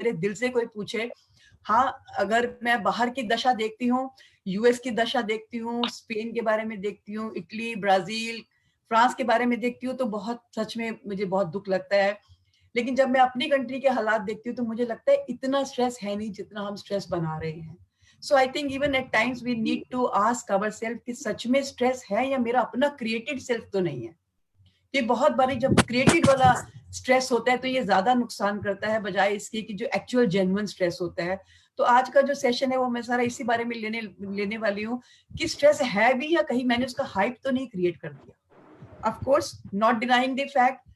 मेरे दिल से कोई पूछे, हाँ, अगर मैं बाहर की दशा देखती हूँ, यूएस की दशा देखती हूँ, स्पेन के बारे में देखती हूँ, इटली, ब्राजील, फ्रांस के बारे में देखती हूँ, तो बहुत सच में मुझे बहुत दुख लगता है। लेकिन जब मैं अपनी कंट्री के हालात देखती हूँ तो मुझे लगता है इतना स्ट्रेस है नहीं जितना हम स्ट्रेस बना रहे हैं। So I think even at times we need to ask our self कि सच में स्ट्रेस है या मेरा अपना क्रिएटेड सेल्फ तो नहीं है। कि बहुत बारी जब क्रिएटेड वाला स्ट्रेस होता है तो ये ज्यादा नुकसान करता है बजाय इसके कि जो एक्चुअल जेन्युइन स्ट्रेस होता है। तो आज का जो सेशन है वो मैं सारा इसी बारे में लेने वाली हूँ कि स्ट्रेस है भी या कहीं मैंने उसका हाइप तो नहीं क्रिएट कर दिया। Of course not denying the fact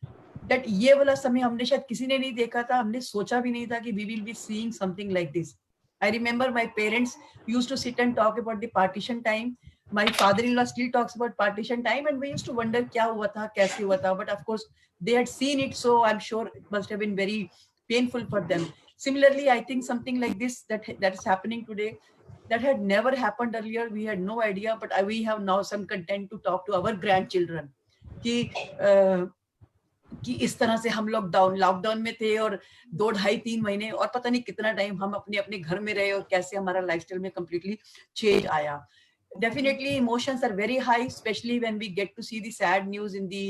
that ये वाला समय हमने शायद किसी ने नहीं देखा था, हमने सोचा भी नहीं था कि we will be seeing something like this. I remember my parents used to sit and talk about the partition time. My father-in-law still talks about partition time, and we used to wonder क्या हुआ था, कैसे हुआ था. But of course, they had seen it, so I'm sure it must have been very painful for them. Similarly, I think something like this that is happening today, that had never happened earlier. We had no idea, but we have now some content to talk to our grandchildren. कि इस तरह से हम lockdown में थे और 2 ढाई 3 महीने और पता नहीं कितना टाइम हम अपने अपने घर में रहे और कैसे हमारा लाइफस्टाइल में completely चेंज आया. Definitely emotions are very high, especially when we get to see the sad news in the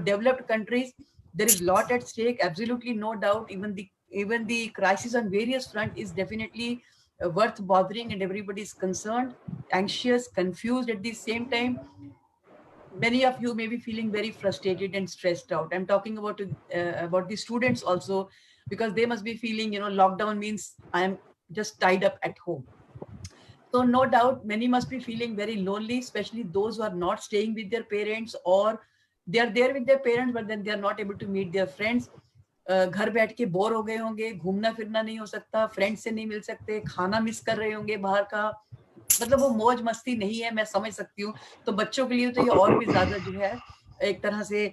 developed countries. There is a lot at stake, absolutely no doubt. Even the crisis on various front is definitely worth bothering, and everybody is concerned, anxious, confused at the same time. Many of you may be feeling very frustrated and stressed out. I'm talking about the students also, because they must be feeling, lockdown means I'm just tied up at home. So no doubt many must be feeling very lonely, especially those who are not staying with their parents, or they are there with their parents but then they are not able to meet their friends. घर बैठ के bore हो गए होंगे, घूमना फिरना नहीं हो सकता, फ्रेंड्स से नहीं मिल सकते, खाना मिस कर रहे होंगे बाहर का, मतलब वो मौज मस्ती नहीं है, मैं समझ सकती हूँ. तो बच्चों के लिए तो ये और भी ज्यादा जो है एक तरह से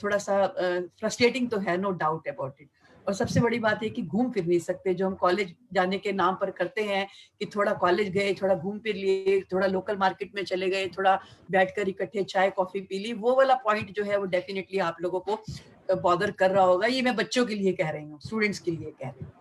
थोड़ा सा फ्रस्ट्रेटिंग तो है, नो डाउट अबाउट इट. और सबसे बड़ी बात है कि घूम फिर नहीं सकते, जो हम कॉलेज जाने के नाम पर करते हैं कि थोड़ा कॉलेज गए, थोड़ा घूम फिर लिए, थोड़ा लोकल मार्केट में चले गए, थोड़ा बैठकर इकट्ठे चाय कॉफी पी ली, वो वाला पॉइंट जो है वो डेफिनेटली आप लोगों को बॉदर कर रहा होगा. ये मैं बच्चों के लिए कह रही हूँ, स्टूडेंट्स के लिए कह रही हूँ.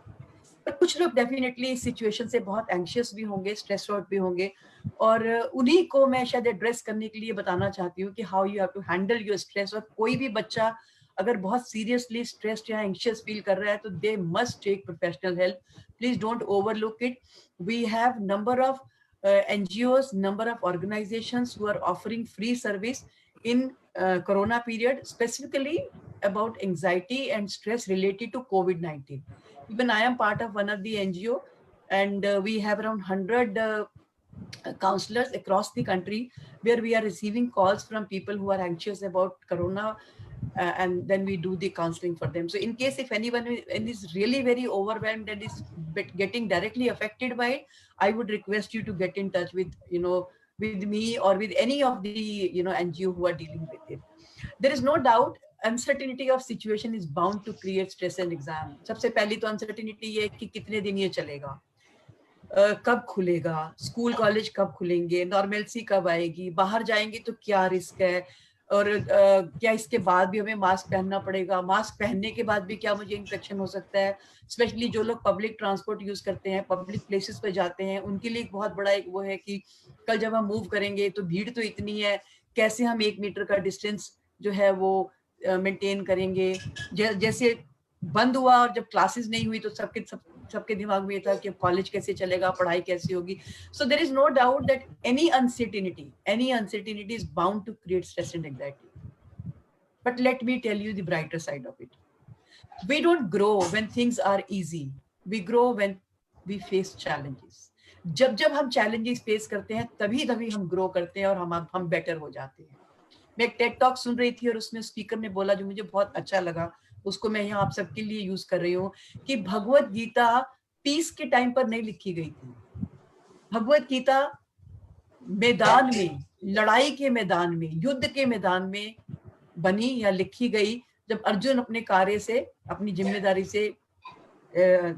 पर कुछ लोग डेफिनेटली इस सिचुएशन से बहुत एंशियस भी होंगे, स्ट्रेस आउट भी होंगे, और उन्हीं को मैं शायद एड्रेस करने के लिए बताना चाहती हूँ कि how you have to handle your stress. और कोई भी बच्चा अगर बहुत सीरियसली स्ट्रेस्ड या एंशियस फील कर रहा है तो they must take professional help. Please don't overlook it. We have number of NGOs, number of organizations who are offering free service in corona period, specifically about anxiety and stress related to COVID-19. Even I am part of one of the NGO, and we have around 100 counselors across the country, where we are receiving calls from people who are anxious about corona, and then we do the counseling for them. So in case if anyone is really very overwhelmed and is getting directly affected by it, I would request you to get in touch with with me or with any of the NGO who are dealing with it. There is no doubt uncertainty of situation is bound to create stress and exam. सबसे पहली तो uncertainty ये कि कितने दिन ये चलेगा, कब खुलेगा, स्कूल कॉलेज कब खुलेंगे, नॉर्मलसी कब आएगी, बाहर जाएंगे तो क्या रिस्क है, और क्या इसके बाद भी हमें मास्क पहनना पड़ेगा, मास्क पहनने के बाद भी क्या मुझे इन्फेक्शन हो सकता है. स्पेशली जो लोग पब्लिक ट्रांसपोर्ट यूज करते हैं, पब्लिक प्लेसेस पे जाते हैं, उनके लिए एक बहुत बड़ा एक वो है कि कल जब हम मूव करेंगे तो भीड़ तो इतनी है, कैसे हम 1 मीटर का डिस्टेंस जो है वो मेंटेन करेंगे. जैसे बंद हुआ और जब क्लासेस नहीं हुई तो सबके दिमाग में ये था कि कॉलेज कैसे चलेगा, पढ़ाई कैसे होगी. So there is no doubt that any uncertainty is bound to create stress and anxiety. But let me tell you the brighter side of it. We don't grow when things are easy. We grow when we face challenges. जब हम challenges face करते हैं तभी हम grow करते हैं और हम better हो जाते हैं. मैं एक TED Talk सुन रही थी और उसमें स्पीकर ने बोला जो मुझे बहुत अच्छा लगा, उसको मैं यहाँ आप सबके लिए यूज कर रही हूँ, कि भगवत गीता पीस के टाइम पर नहीं लिखी गई थी. भगवत गीता मैदान में, लड़ाई के मैदान में, युद्ध के मैदान में बनी या लिखी गई जब अर्जुन अपने कार्य से, अपनी जिम्मेदारी से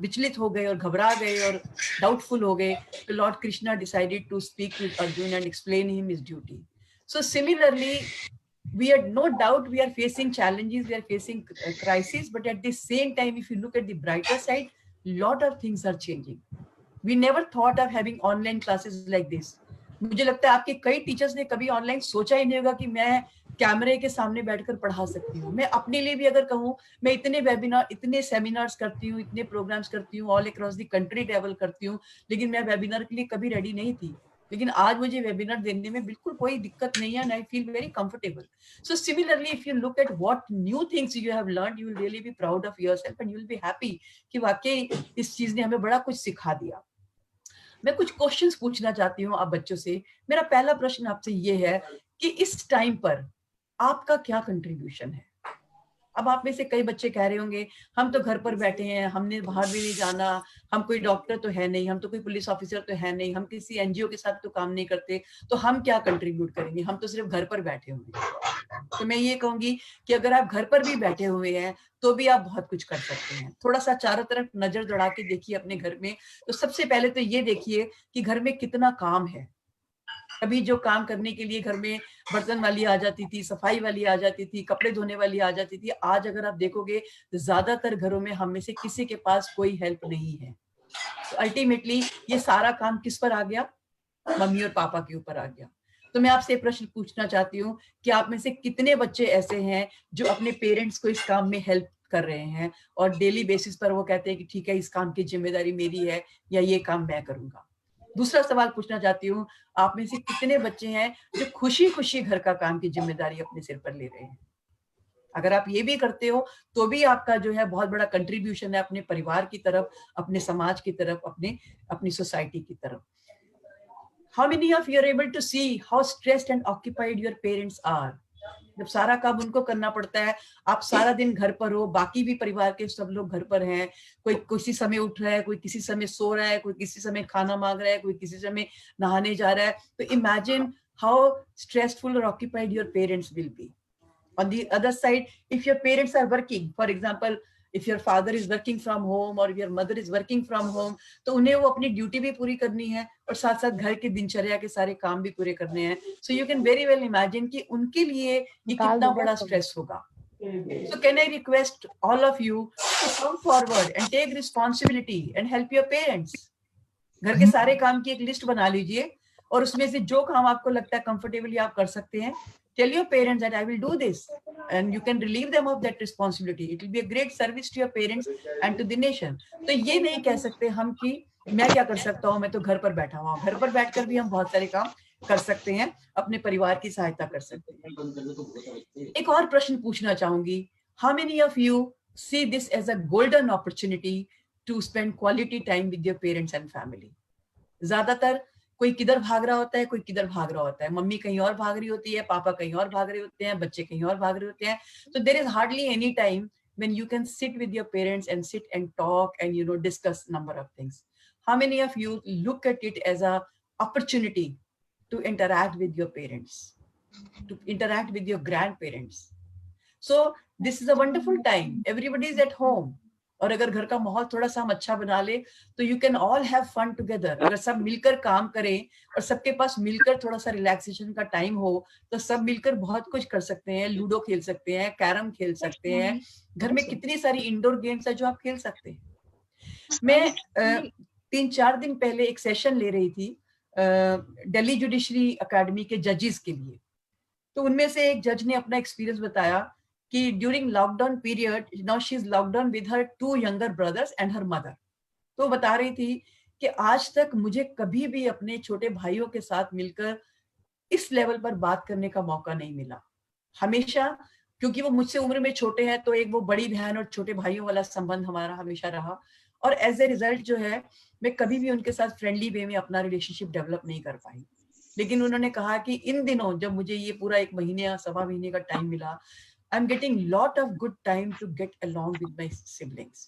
विचलित हो गए और घबरा गए और डाउटफुल हो गए, तो lord Krishna decided to speak with Arjun and explain him his duty. So similarly we are, no doubt we are facing challenges, we are facing crises, but at the same time, if you look at the brighter side, lot of things are changing. We never thought of having online classes like this. मुझे लगता है आपके कई teachers ने कभी online सोचा ही नहीं होगा कि मैं कैमरे के सामने बैठकर पढ़ा सकती हूँ. मैं अपने लिए भी अगर कहूँ, मैं इतने वेबिनार, इतने सेमिनार्स करती हूँ, इतने प्रोग्राम्स करती हूँ, all across the country travel करती हूँ, लेकिन मैं वेबिनार के लिए कभी रेडी नहीं थी. लेकिन आज मुझे वेबिनार देने में बिल्कुल कोई दिक्कत नहीं है, and I feel very comfortable. So similarly, if you look at what new things you have learned, you will really be proud of yourself and you will be happy कि वाकई इस चीज ने हमें बड़ा कुछ सिखा दिया. मैं कुछ क्वेश्चंस पूछना चाहती हूँ आप बच्चों से. मेरा पहला प्रश्न आपसे ये है कि इस टाइम पर आपका क्या कंट्रीब्यूशन है. अब आप में से कई बच्चे कह रहे होंगे, हम तो घर पर बैठे हैं, हमने बाहर भी नहीं जाना, हम कोई डॉक्टर तो है नहीं, हम तो कोई पुलिस ऑफिसर तो है नहीं, हम किसी एनजीओ के साथ तो काम नहीं करते, तो हम क्या कंट्रीब्यूट करेंगे, हम तो सिर्फ घर पर बैठे हुए हैं. तो मैं ये कहूंगी कि अगर आप घर पर भी बैठे हुए हैं तो भी आप बहुत कुछ कर सकते हैं. थोड़ा सा चारों तरफ नजर दौड़ा के देखिए अपने घर में. तो सबसे पहले तो ये देखिए कि घर में कितना काम है. अभी जो काम करने के लिए घर में बर्तन वाली आ जाती थी, सफाई वाली आ जाती थी, कपड़े धोने वाली आ जाती थी, आज अगर आप देखोगे तो ज्यादातर घरों में हम में से किसी के पास कोई हेल्प नहीं है. तो अल्टीमेटली ये सारा काम किस पर आ गया, मम्मी और पापा के ऊपर आ गया. तो मैं आपसे प्रश्न पूछना चाहती हूँ कि आप में से कितने बच्चे ऐसे हैं जो अपने पेरेंट्स को इस काम में हेल्प कर रहे हैं और डेली बेसिस पर वो कहते हैं कि ठीक है, इस काम की जिम्मेदारी मेरी है या ये काम मैं करूंगा. दूसरा सवाल पूछना चाहती हूँ, आप में से कितने बच्चे हैं जो खुशी खुशी घर का काम की जिम्मेदारी अपने सिर पर ले रहे हैं. अगर आप ये भी करते हो तो भी आपका जो है बहुत बड़ा कंट्रीब्यूशन है अपने परिवार की तरफ, अपने समाज की तरफ, अपनी सोसाइटी की तरफ. How many of you are able to see how stressed and occupied your parents are? जब सारा काम उनको करना पड़ता है, आप सारा दिन घर पर हो, बाकी भी परिवार के सब लोग घर पर हैं, कोई किसी समय उठ रहा है, कोई किसी समय सो रहा है, कोई किसी समय खाना मांग रहा है, कोई किसी समय नहाने जा रहा है. तो imagine how stressful or occupied your parents will be. On the other side, if your parents are working, for example, if your father is working from home or your mother is working from home, तो उन्हें वो अपनी duty भी पूरी करनी है और साथ साथ घर के दिनचर्या के सारे काम भी पूरे करने हैं. So you can very well imagine कि उनके लिए ये कितना बड़ा स्ट्रेस होगा. So can I request all of you to come forward and take responsibility and help your parents. घर के सारे काम की एक लिस्ट बना लीजिए और उसमें से जो काम आपको लगता है कंफर्टेबली आप कर सकते हैं, tell your parents that I will do this and you can relieve them of that responsibility. It will be a great service to your parents and to the nation. तो ये नहीं कह सकते हम कि मैं क्या कर सकता हूँ, मैं तो घर पर बैठा हुआ हूँ. घर पर बैठकर भी हम बहुत सारे काम कर सकते हैं, अपने परिवार की सहायता कर सकते हैं. एक और प्रश्न पूछना चाहूंगी, how many of you see this as a golden opportunity to spend quality time with your parents and family? ज्यादातर कोई किधर भाग रहा होता है, कोई किधर भाग रहा होता है. मम्मी कहीं और भाग रही होती है, पापा कहीं और भाग रहे होते हैं, बच्चे कहीं और भाग रहे होते हैं. So there is hardly any time when you can sit with your parents and sit and talk and discuss number of things. How many of you look at it as a opportunity to interact with your parents, to interact with your grandparents? So this is a wonderful time. Everybody is at home. और अगर घर का माहौल थोड़ा सा हम अच्छा बना ले तो you can all have fun together. अगर सब मिलकर काम करें और सबके पास मिलकर थोड़ा सा रिलैक्सेशन का टाइम हो तो सब मिलकर बहुत कुछ कर सकते हैं. लूडो खेल सकते हैं, कैरम खेल सकते हैं, घर में कितनी सारी इंडोर गेम्स है जो आप खेल सकते हैं. मैं 3-4 दिन पहले एक सेशन ले रही थी दिल्ली जुडिशरी अकेडमी के जजेस के लिए. तो उनमें से एक जज ने अपना एक्सपीरियंस बताया कि during lockdown period, now she is lockdown with her 2 younger brothers and her mother. तो बता रही थी कि आज तक मुझे कभी भी अपने छोटे भाइयों के साथ मिलकर इस लेवल पर बात करने का मौका नहीं मिला. हमेशा, क्योंकि वो मुझसे उम्र में छोटे हैं, तो एक वो बड़ी बहन और छोटे भाइयों वाला संबंध हमारा हमेशा रहा और एज ए रिजल्ट जो है मैं कभी भी उनके साथ फ्रेंडली वे में अपना रिलेशनशिप डेवलप नहीं कर पाई. लेकिन उन्होंने कहा कि इन दिनों जब मुझे ये पूरा 1 महीने या सवा महीने का टाइम मिला, I'm getting lot of good time to get along with my siblings.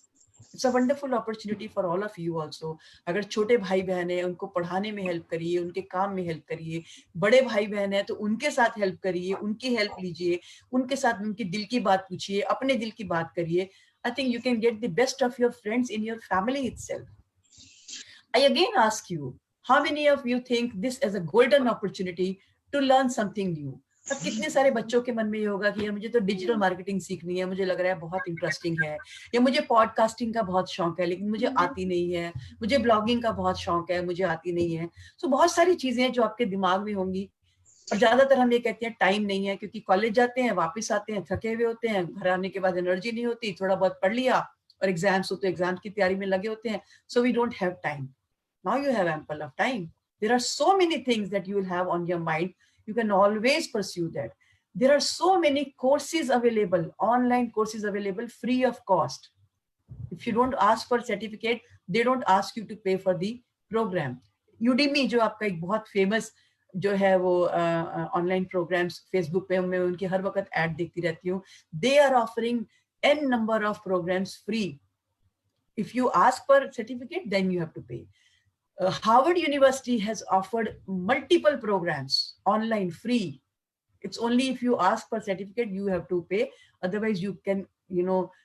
It's a wonderful opportunity for all of you also. अगर छोटे भाई बहन है उनको पढ़ाने में हेल्प करिए, उनके काम में हेल्प करिए. बड़े भाई बहन है तो उनके साथ हेल्प करिए, उनकी हेल्प लीजिए, उनके साथ उनकी दिल की बात पूछिए, अपने दिल की बात करिए. I think you can get the best of your friends in your family itself. I again ask you, how many of you think this as a golden opportunity to learn something new? अब कितने सारे बच्चों के मन में ये होगा कि यार मुझे तो डिजिटल मार्केटिंग सीखनी है, मुझे लग रहा है बहुत इंटरेस्टिंग है, या मुझे पॉडकास्टिंग का बहुत शौक है लेकिन मुझे आती नहीं है, मुझे ब्लॉगिंग का बहुत शौक है, मुझे आती नहीं है। सो बहुत सारी चीजें हैं जो आपके दिमाग में होंगी, और ज्यादातर हम ये कहते हैं टाइम नहीं है, क्योंकि कॉलेज जाते हैं, वापस आते हैं, थके हुए होते हैं, घर आने के बाद एनर्जी नहीं होती, थोड़ा बहुत पढ़ लिया, और एग्जाम्स हो तो एग्जाम की तैयारी में लगे होते हैं, so we don't have time. Now you have ample of time. There are so many things that you will have on your mind. You can always pursue that. There are so many courses available, online courses available free of cost. If you don't ask for certificate, they don't ask you to pay for the program. Udemy जो आपका एक बहुत famous जो है वो online programmes Facebook पे मैं उनकी हर वक्त ऐड देखती रहती हूँ. They are offering n number of programs free. If you ask for certificate, then you have to pay. Harvard University has offered multiple programs online free. It's only if you ask for certificate you have to pay. Otherwise, you can,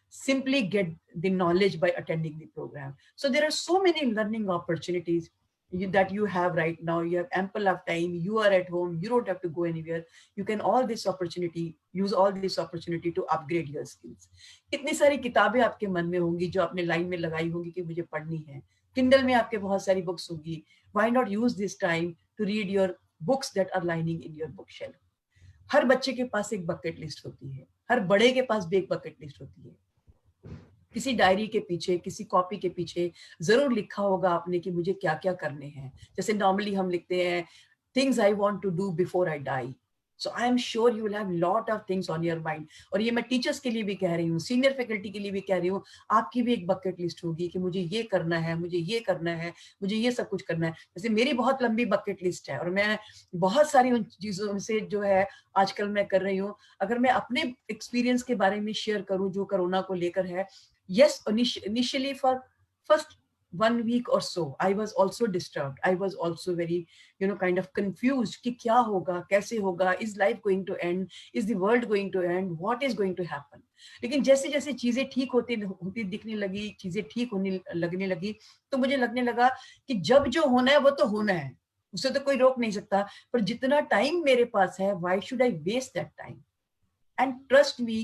simply get the knowledge by attending the program. So there are so many learning opportunities that you have right now. You have ample of time. You are at home. You don't have to go anywhere. You can use all this opportunity to upgrade your skills. कितनी सारी किताबें आपके मन में होंगी जो आपने line में लगाई होंगी कि मुझे पढ़नी है. Kindle में आपके बहुत सारी बुक्स होगी. Why not use this time to read your books that are lining in your bookshelf? हर बच्चे के पास एक बकेट लिस्ट होती है, हर बड़े के पास भी एक बकेट लिस्ट होती है. किसी डायरी के पीछे, किसी कॉपी के पीछे जरूर लिखा होगा आपने कि मुझे क्या क्या करने हैं. जैसे नॉर्मली हम लिखते हैं things I want to do before I die. So I am sure you will have lot of things on your mind. और ये मैं टीचर्स के लिए भी कह रही हूँ, सीनियर फैकल्टी के लिए भी कह रही हूँ, आपकी भी एक बकेट लिस्ट होगी कि मुझे ये करना है, मुझे ये करना है, मुझे ये सब कुछ करना है. जैसे मेरी बहुत लंबी बकेट लिस्ट है और मैं बहुत सारी उन चीजों से जो है आजकल मैं कर रही हूँ. अगर मैं अपने एक्सपीरियंस के बारे में शेयर करूँ जो कोरोना को लेकर है, yes, initially for first 1 week or so, I was also disturbed. I was also very, kind of confused कि क्या होगा, कैसे होगा, is life going to end, is the world going to end, what is going to happen. लेकिन जैसे जैसे चीजें ठीक होती दिखने लगी, चीजें ठीक होने लगने लगी, तो मुझे लगने लगा कि जब जो होना है वो तो होना है, उसे तो कोई रोक नहीं सकता. पर जितना टाइम मेरे पास है, why should I waste that time? And trust me,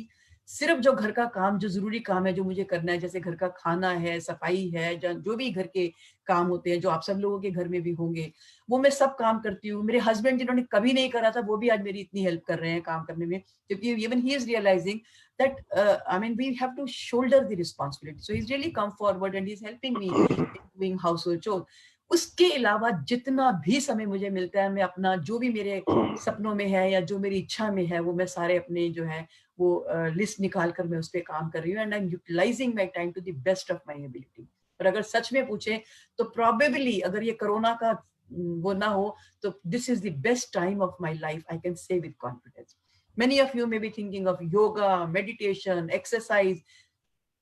सिर्फ जो घर का काम, जो जरूरी काम है जो मुझे करना है, जैसे घर का खाना है, सफाई है, जो भी घर के काम होते हैं जो आप सब लोगों के घर में भी होंगे, वो मैं सब काम करती हूँ. मेरे हस्बैंड जिन्होंने कभी नहीं करा था वो भी आज मेरी इतनी हेल्प कर रहे हैं काम करने में, क्योंकि even he is realising that I mean we have to shoulder the responsibility. So he is really come forward and he is helping me doing household chore. उसके अलावा जितना भी समय मुझे मिलता है, मैं अपना जो भी मेरे सपनों में है या जो मेरी इच्छा में है वो मैं सारे अपने जो है वो लिस्ट निकाल कर मैं उस पर काम कर रही हूँ. And I am utilising my time to the best of my ability. और अगर सच में पूछे तो प्रोबेबली अगर ये कोरोना का वो ना हो तो this is the best time of my life, I can say with confidence. Many of you may be thinking of yoga, meditation, exercise.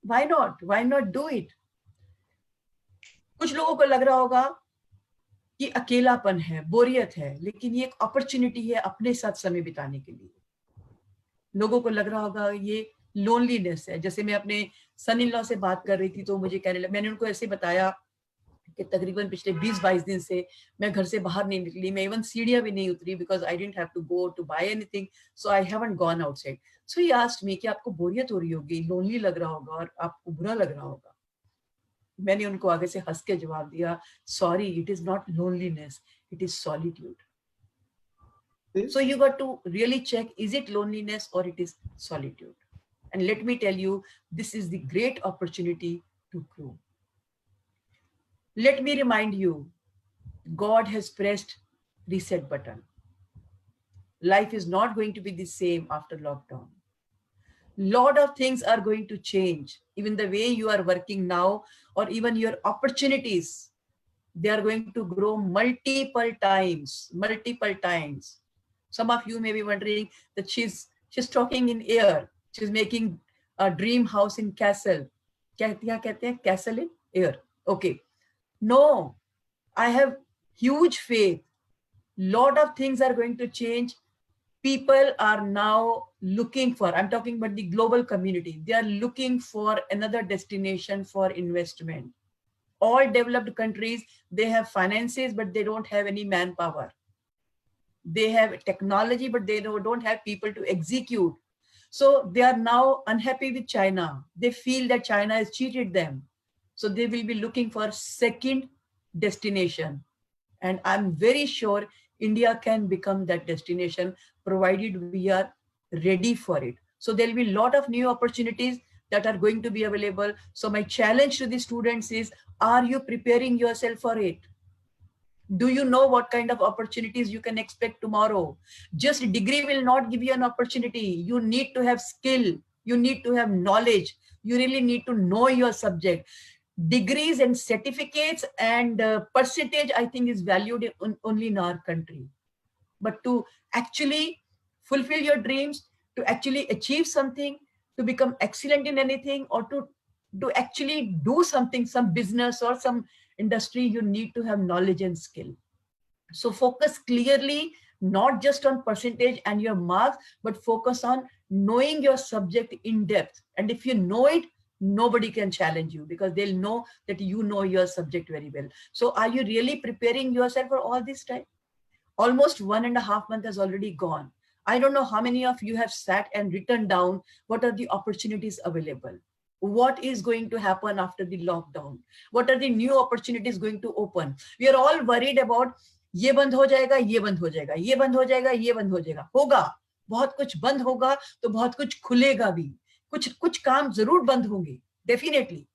Why not? Why not do it? कुछ लोगों को लग रहा होगा कि अकेलापन है, बोरियत है, लेकिन ये एक अपॉर्चुनिटी है अपने साथ समय बिताने के लिए. लोगों को लग रहा होगा ये लोनलीनेस है. जैसे मैं अपने सन इन लॉ से बात कर रही थी तो मुझे कहने लगा, मैंने उनको ऐसे बताया कि तकरीबन पिछले 20-22 दिन से मैं घर से बाहर नहीं निकली, मैं इवन सीढ़ियां भी नहीं उतरी, because I didn't have to go to buy anything, so I haven't gone outside. So he asked me कि आपको बोरियत हो रही होगी, लोनली लग रहा होगा और आपको बुरा लग रहा होगा. मैंने उनको आगे से हंस के जवाब दिया, sorry, it is not loneliness, it is solitude. So you got to really check, is it loneliness or it is solitude? And let me tell you, this is the great opportunity to grow. Let me remind you, God has pressed reset button. Life is not going to be the same after lockdown. Lot of things are going to change. Even the way you are working now, or even your opportunities, they are going to grow multiple times. Some of you may be wondering that she's talking in air. She's making a dream house in castle. क्या कहते हैं? Castle in air. Okay. No, I have huge faith. Lot of things are going to change. People are now looking for, I'm talking about the global community, they are looking for another destination for investment. All developed countries, they have finances, but they don't have any manpower. they have technology, but they don't have people to execute. So they are now unhappy with China. They feel that China has cheated them. So they will be looking for second destination. And I'm very sure India can become that destination, provided we are ready for it. So there'll be a lot of new opportunities that are going to be available. So my challenge to the students is, are you preparing yourself for it? Do you know what kind of opportunities you can expect tomorrow? Just degree will not give you an opportunity. You need to have skill. You need to have knowledge. You really need to know your subject. Degrees and certificates and percentage, I think, is valued only in our country. But to actually fulfill your dreams, to actually achieve something, to become excellent in anything, or to actually do something, some business or some industry, you need to have knowledge and skill. So focus clearly, not just on percentage and your marks, but focus on knowing your subject in depth. And if you know it, nobody can challenge you, because they'll know that you know your subject very well. So are you really preparing yourself for all this time? Almost 1.5 months has already gone. I don't know how many of you have sat and written down what are the opportunities available. What is going to happen after the lockdown? What are the new opportunities going to open? We are all worried about ये बंद हो जाएगा, ये बंद हो जाएगा, ये बंद हो जाएगा, ये बंद हो जाएगा. होगा, बहुत कुछ बंद होगा तो बहुत कुछ खुलेगा भी. कुछ कुछ काम जरूर बंद होंगे, डेफिनेटली.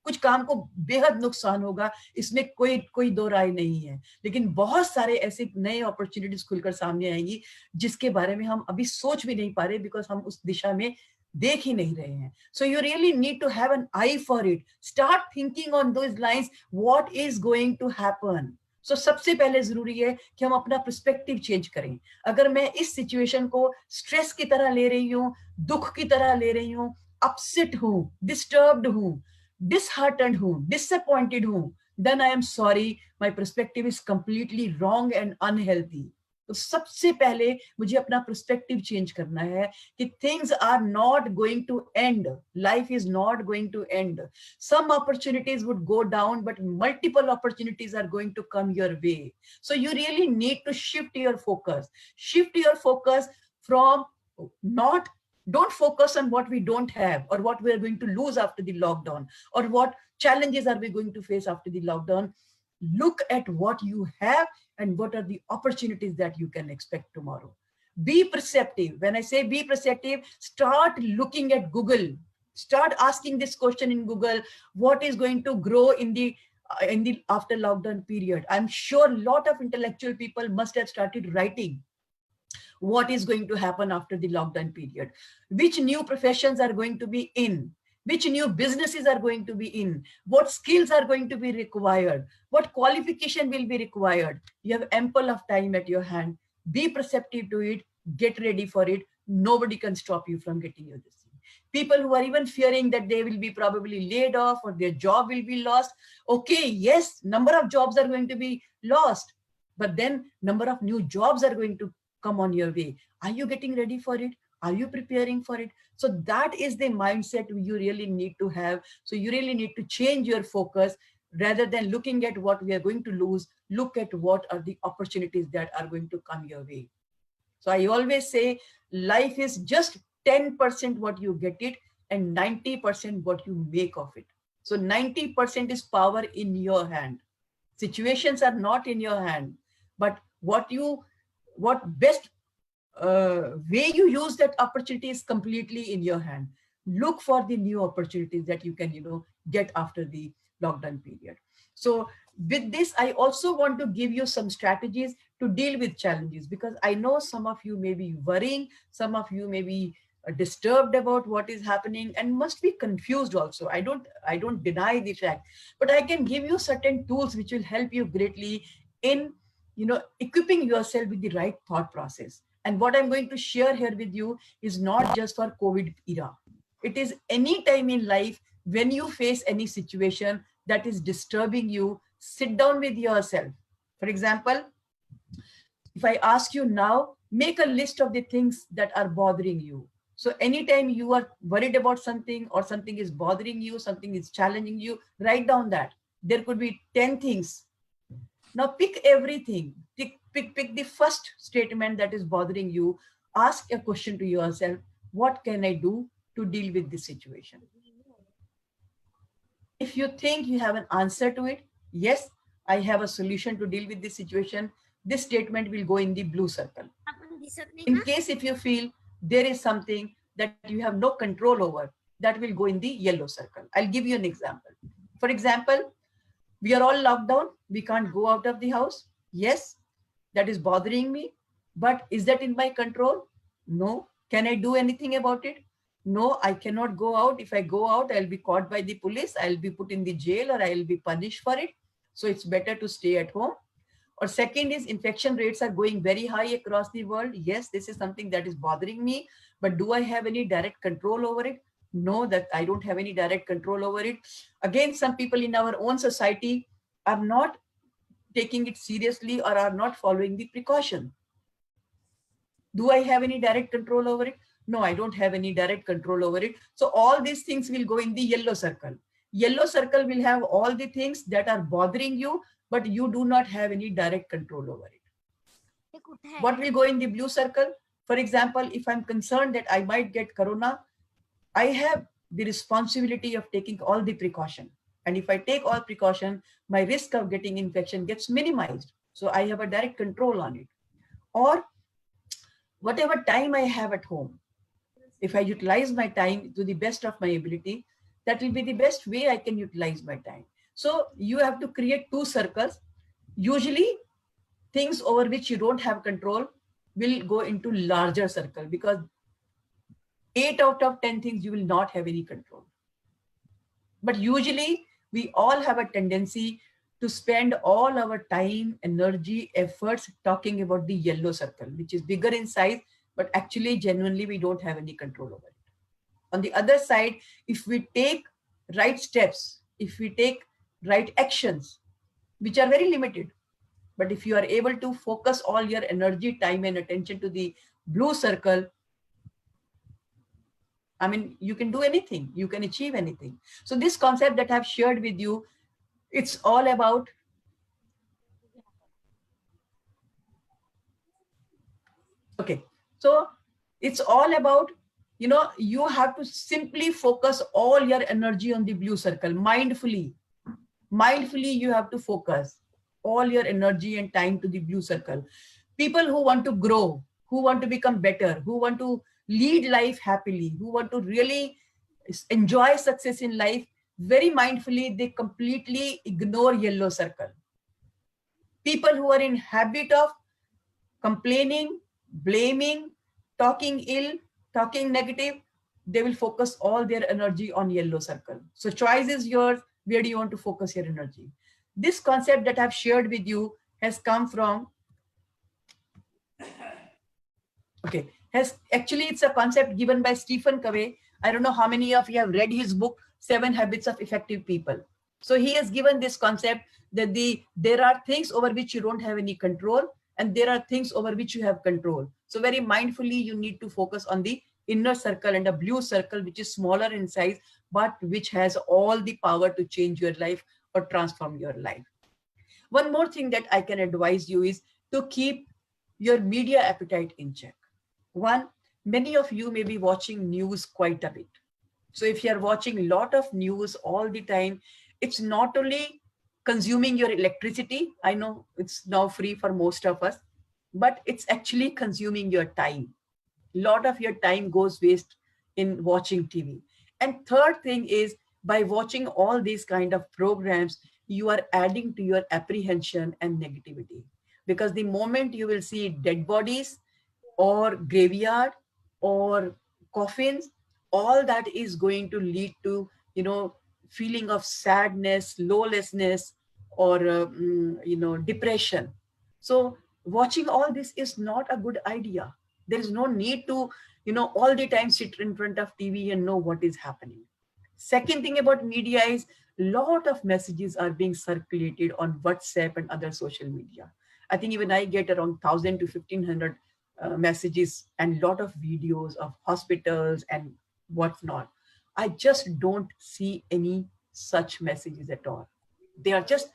कुछ काम को बेहद नुकसान होगा, इसमें कोई कोई दो राय नहीं है. लेकिन बहुत सारे ऐसे नए अपॉर्चुनिटीज खुलकर सामने आएंगी जिसके बारे में हम अभी सोच भी नहीं पा रहे, बिकॉज हम उस दिशा में देख ही नहीं रहे हैं. So you really need to have an eye for it. Start thinking on those lines, what is going to happen. So सबसे पहले जरूरी है कि हम अपना पर्सपेक्टिव चेंज करें. अगर मैं इस सिचुएशन को स्ट्रेस की तरह ले रही हूँ, दुख की तरह ले रही हूँ, अपसेट हूँ, डिस्टर्ब्ड हूँ, disheartened हूँ, disappointed हूँ, then I am sorry, my perspective is completely wrong and unhealthy. तो सबसे पहले मुझे अपना पर्सपेक्टिव चेंज करना है कि things are not going to end, life is not going to end. Some opportunities would go down, but multiple opportunities are going to come your way. So you really need to shift your focus from not, don't focus on what we don't have or what we are going to lose after the lockdown or what challenges are we going to face after the lockdown. Look at what you have and what are the opportunities that you can expect tomorrow. Be perceptive. When I say be perceptive, start looking at Google. Start asking this question in Google: what is going to grow in the after lockdown period? I'm sure a lot of intellectual people must have started writing what is going to happen after the lockdown period, which new professions are going to be in, which new businesses are going to be in, what skills are going to be required, what qualification will be required. You have ample of time at your hand. Be perceptive to it, get ready for it. Nobody can stop you from getting you this thing. People who are even fearing that they will be probably laid off or their job will be lost. Okay, yes, number of jobs are going to be lost, but then number of new jobs are going to come on your way. Are you getting ready for it? Are you preparing for it? So that is the mindset you really need to have. So you really need to change your focus. Rather than looking at what we are going to lose, look at what are the opportunities that are going to come your way. So I always say life is just 10% what you get it and 90% what you make of it. So 90% is power in your hand. Situations are not in your hand, but what best way you use that opportunity is completely in your hand. Look for the new opportunities that you can, get after the lockdown period. So with this, I also want to give you some strategies to deal with challenges, because I know some of you may be worrying, some of you may be disturbed about what is happening and must be confused also. I don't deny the fact, but I can give you certain tools which will help you greatly in equipping yourself with the right thought process. And what I'm going to share here with you is not just for COVID era. It is any time in life when you face any situation that is disturbing you, sit down with yourself. For example, if I ask you now, make a list of the things that are bothering you. So anytime you are worried about something or something is bothering you, something is challenging you, write down that. There could be 10 things. Now pick everything. pick the first statement that is bothering you. Ask a question to yourself, what can I do to deal with this situation? If you think you have an answer to it, yes, I have a solution to deal with this situation, this statement will go in the blue circle. In case if you feel there is something that you have no control over, that will go in the yellow circle. I'll give you an example. For example, we are all locked down. We can't go out of the house. Yes, that is bothering me. But is that in my control? No. Can I do anything about it? No, I cannot go out. If I go out, I'll be caught by the police. I'll be put in the jail or I'll be punished for it. So it's better to stay at home. Or second is infection rates are going very high across the world. Yes, this is something that is bothering me, but do I have any direct control over it? No, that I don't have any direct control over it. Again, some people in our own society are not taking it seriously or are not following the precaution. Do I have any direct control over it? No, I don't have any direct control over it. So all these things will go in the yellow circle. Yellow circle will have all the things that are bothering you, but you do not have any direct control over it. What will go in the blue circle? For example, if I'm concerned that I might get corona, I have the responsibility of taking all the precaution. And if I take all precaution, my risk of getting infection gets minimized. So I have a direct control on it. Or whatever time I have at home, if I utilize my time to the best of my ability, that will be the best way I can utilize my time. So you have to create two circles. Usually things over which you don't have control will go into larger circle, because 8 out of 10 things you will not have any control. But usually we all have a tendency to spend all our time, energy, efforts talking about the yellow circle, which is bigger in size, but actually genuinely we don't have any control over it. On the other side, if we take right steps, if we take right actions, which are very limited, but if you are able to focus all your energy, time, and attention to the blue circle, I mean, you can do anything, you can achieve anything. So this concept that I've shared with you, it's all about okay. So it's all about, you have to simply focus all your energy on the blue circle mindfully. Mindfully, you have to focus all your energy and time to the blue circle. People who want to grow, who want to become better, who want to lead life happily, who want to really enjoy success in life, very mindfully, they completely ignore yellow circle. People who are in habit of complaining, blaming, talking ill, talking negative, they will focus all their energy on yellow circle. So choice is yours. Where do you want to focus your energy? This concept that I've shared with you has come from, it's a concept given by Stephen Covey. I don't know how many of you have read his book, 7 Habits of Effective People. So he has given this concept that there are things over which you don't have any control, and there are things over which you have control. So very mindfully, you need to focus on the inner circle and a blue circle, which is smaller in size, but which has all the power to change your life or transform your life. One more thing that I can advise you is to keep your media appetite in check. One, many of you may be watching news quite a bit. So if you're watching a lot of news all the time, it's not only consuming your electricity. I know it's now free for most of us, but it's actually consuming your time. A lot of your time goes waste in watching TV. And third thing is, by watching all these kind of programs, you are adding to your apprehension and negativity. Because the moment you will see dead bodies or graveyard or coffins, all that is going to lead to, feeling of sadness, lawlessness, or, depression. So watching all this is not a good idea. There is no need to, all the time sit in front of TV and know what is happening. Second thing about media is a lot of messages are being circulated on WhatsApp and other social media. I think even I get around 1,000 to 1,500 messages and lot of videos of hospitals and whatnot. I just don't see any such messages at all. They are just,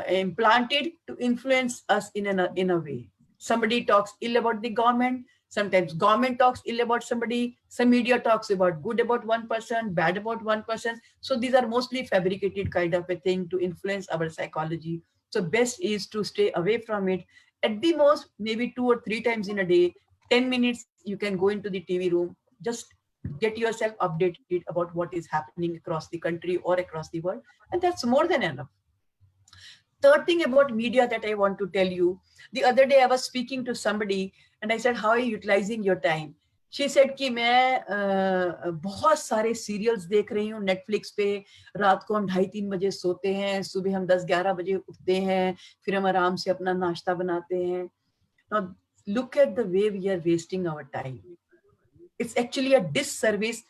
implanted to influence us in a way. Somebody talks ill about the government. Sometimes government talks ill about somebody. Some media talks about good about one person, bad about one person. So these are mostly fabricated kind of a thing to influence our psychology. So best is to stay away from it. At the most, maybe 2 or 3 times in a day, 10 minutes, you can go into the TV room, just get yourself updated about what is happening across the country or across the world. And that's more than enough. Third thing about media that I want to tell you, the other day I was speaking to somebody and I said, how are you utilizing your time? She said कि मैं बहुत सारे serials देख रही हूँ Netflix पे. रात को हम 2:30-3 बजे सोते हैं, सुबह हम 10-11 बजे उठते हैं, फिर हम आराम से अपना नाश्ता बनाते हैं. Now look at the way we are wasting our time. It's actually a disservice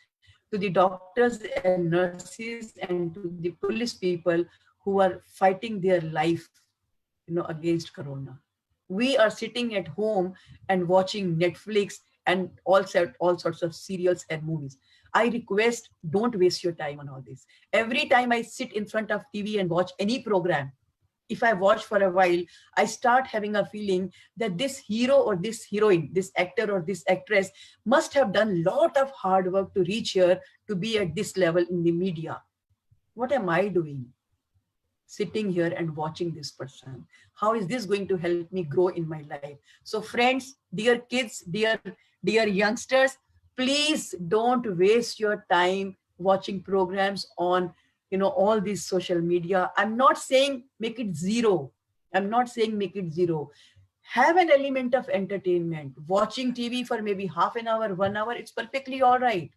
to the doctors and nurses and to the police people who are fighting their life, against corona. We are sitting at home and watching Netflix and all sorts of serials and movies. I request, don't waste your time on all this. Every time I sit in front of TV and watch any program, if I watch for a while, I start having a feeling that this hero or this heroine, this actor or this actress must have done a lot of hard work to reach here to be at this level in the media. What am I doing? Sitting here and watching this person. How is this going to help me grow in my life? So friends, dear kids, dear youngsters, please don't waste your time watching programs on all these social media. I'm not saying make it zero. I'm not saying make it zero. Have an element of entertainment. Watching TV for maybe half an hour, 1 hour, it's perfectly all right.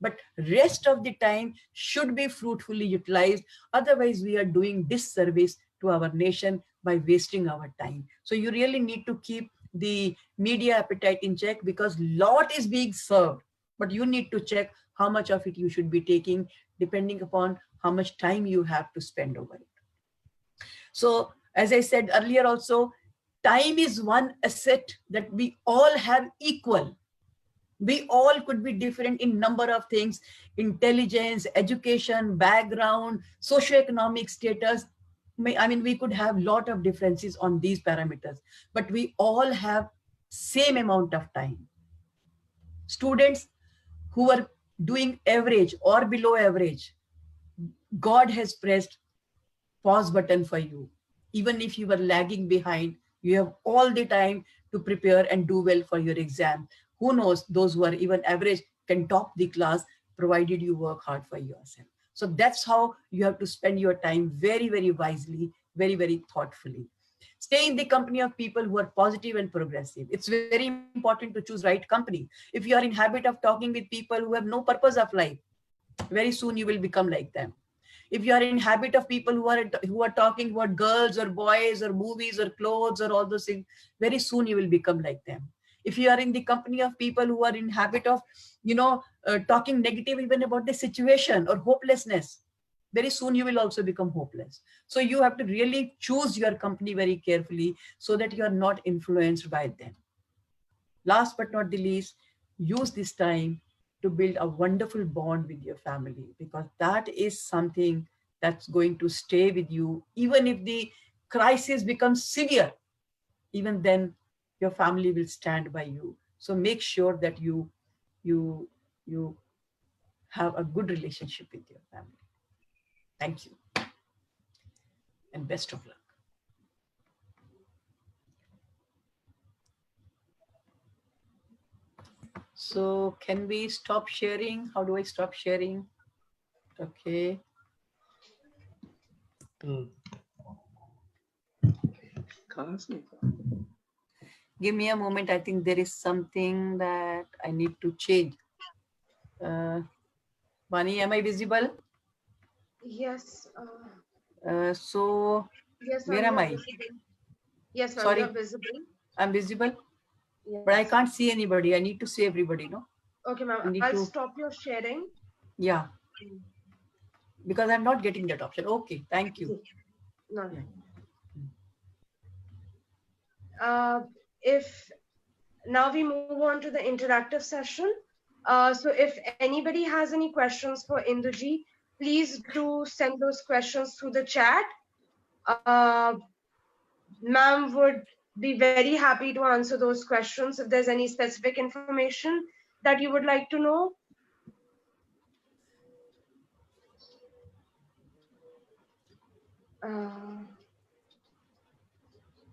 But rest of the time should be fruitfully utilized. Otherwise, we are doing disservice to our nation by wasting our time. So you really need to keep the media appetite in check, because lot is being served, but you need to check how much of it you should be taking depending upon how much time you have to spend over it. So as I said earlier also, time is one asset that we all have equal. We all could be different in number of things: intelligence, education, background, socioeconomic status. I mean, we could have a lot of differences on these parameters, but we all have same amount of time. Students who are doing average or below average, God has pressed pause button for you. Even if you were lagging behind, you have all the time to prepare and do well for your exam. Who knows, those who are even average can top the class, provided you work hard for yourself. So that's how you have to spend your time very, very wisely, very, very thoughtfully. Stay in the company of people who are positive and progressive. It's very important to choose right company. If you are in habit of talking with people who have no purpose of life, very soon you will become like them. If you are in habit of people who are talking about girls or boys or movies or clothes or all those things, very soon you will become like them. If you are in the company of people who are in habit of talking negative even about the situation or hopelessness, very soon you will also become hopeless. So you have to really choose your company very carefully so that you are not influenced by them. Last but not the least, use this time to build a wonderful bond with your family, because that is something that's going to stay with you. Even if the crisis becomes severe, even then your family will stand by you. So make sure that you have a good relationship with your family. Thank you and best of luck. So can we stop sharing? How do I stop sharing? Okay. Give me a moment. I think there is something that I need to change. Vani, am I visible? Yes. So Yes, where am I? visible. Yes, ma'am, Sorry, you're visible. I'm visible, Yes. but I can't see anybody. I need to see everybody, no? Okay, ma'am. I'll stop your sharing. Yeah, because I'm not getting that option. Okay, thank you. No. Yeah. If now we move on to the interactive session. So if anybody has any questions for Induji, please do send those questions through the chat. ma'am would be very happy to answer those questions if there's any specific information that you would like to know.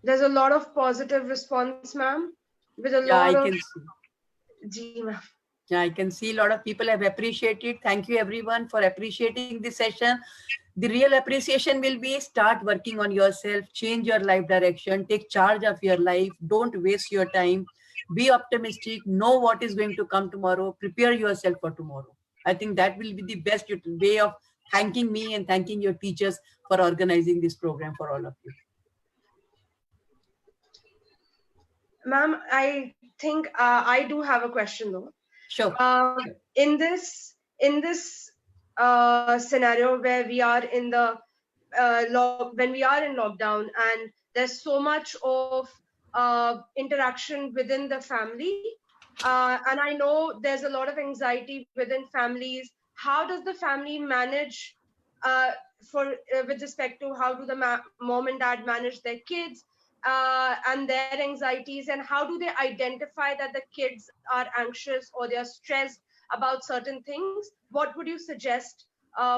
There's a lot of positive response, ma'am, with a Yeah, lot I of can see. Ji, ma'am. Yeah, I can see a lot of people have appreciated. Thank you everyone for appreciating this session. The real appreciation will be start working on yourself, change your life direction, take charge of your life, don't waste your time, be optimistic, know what is going to come tomorrow, prepare yourself for tomorrow. I think that will be the best way of thanking me and thanking your teachers for organizing this program for all of you. Ma'am, I think I do have a question though. Sure. In this scenario where we are in the when we are in lockdown and there's so much of interaction within the family, and I know there's a lot of anxiety within families. How does the family manage uh, for with respect to how do the mom and dad manage their kids and their anxieties, and how do they identify that the kids are anxious or they are stressed about certain things? What would you suggest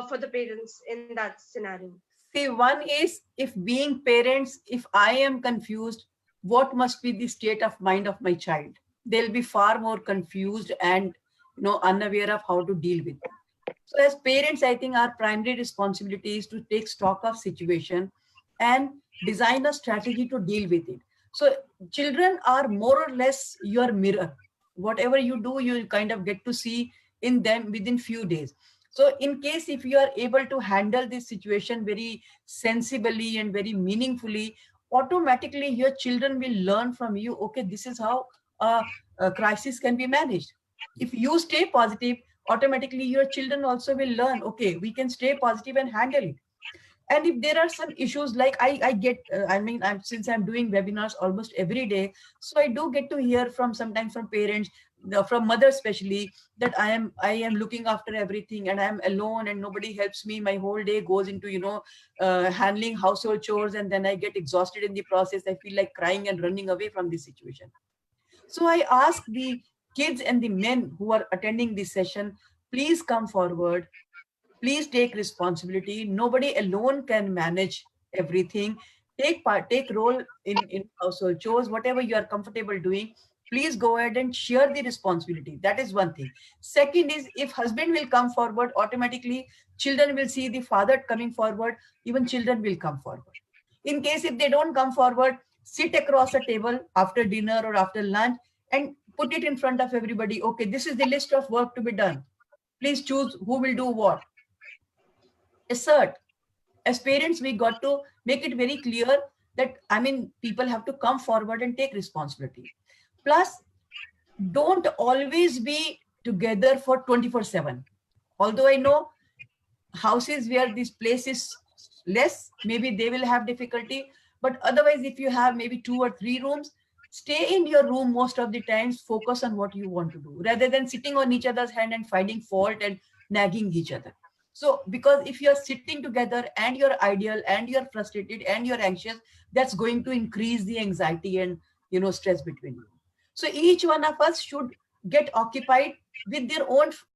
for the parents in that scenario? See, one is if being parents, if I am confused, what must be the state of mind of my child? They'll be far more confused and unaware of how to deal with it. So as parents, I think our primary responsibility is to take stock of situation and design a strategy to deal with it. So children are more or less your mirror. Whatever you do, you kind of get to see in them within few days. So in case if you are able to handle this situation very sensibly and very meaningfully, automatically your children will learn from you, okay, this is how a crisis can be managed. If you stay positive, automatically your children also will learn, okay, we can stay positive and handle it. And if there are some issues like I get I mean since I'm doing webinars almost every day, so I do get to hear from sometimes from parents, from mothers especially, that I am looking after everything and I'm alone and nobody helps me. My whole day goes into handling household chores, and then I get exhausted in the process. I feel like crying and running away from this situation. So I ask the kids and the men who are attending this session, please come forward. Please take responsibility. Nobody alone can manage everything. Take part, take role in household chores, whatever you are comfortable doing. Please go ahead and share the responsibility. That is one thing. Second is, if husband will come forward, automatically children will see the father coming forward, even children will come forward. In case if they don't come forward, sit across a table after dinner or after lunch and put it in front of everybody. Okay, this is the list of work to be done. Please choose who will do what. Assert. As parents, we got to make it very clear that, I mean, people have to come forward and take responsibility. Plus, don't always be together for 24/7. Although I know houses where this place is less, maybe they will have difficulty. But otherwise, if you have maybe 2 or 3 rooms, stay in your room most of the times, focus on what you want to do rather than sitting on each other's hand and finding fault and nagging each other. So because if you're sitting together and you're ideal and you're frustrated and you're anxious, that's going to increase the anxiety and stress between you. So each one of us should get occupied with their own